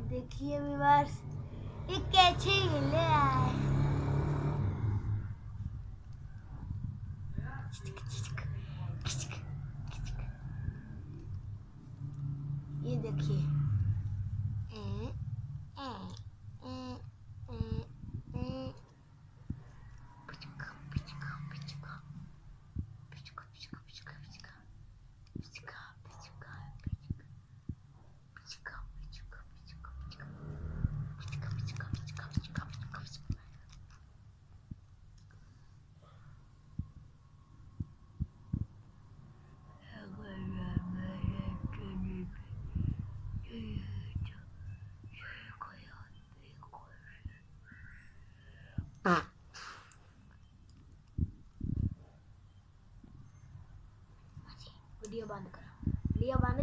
देखिए व्यूअर्स, ये कैसे हिल रहा है। ये देखिए, वीडियो बंद करो, वीडियो बंद।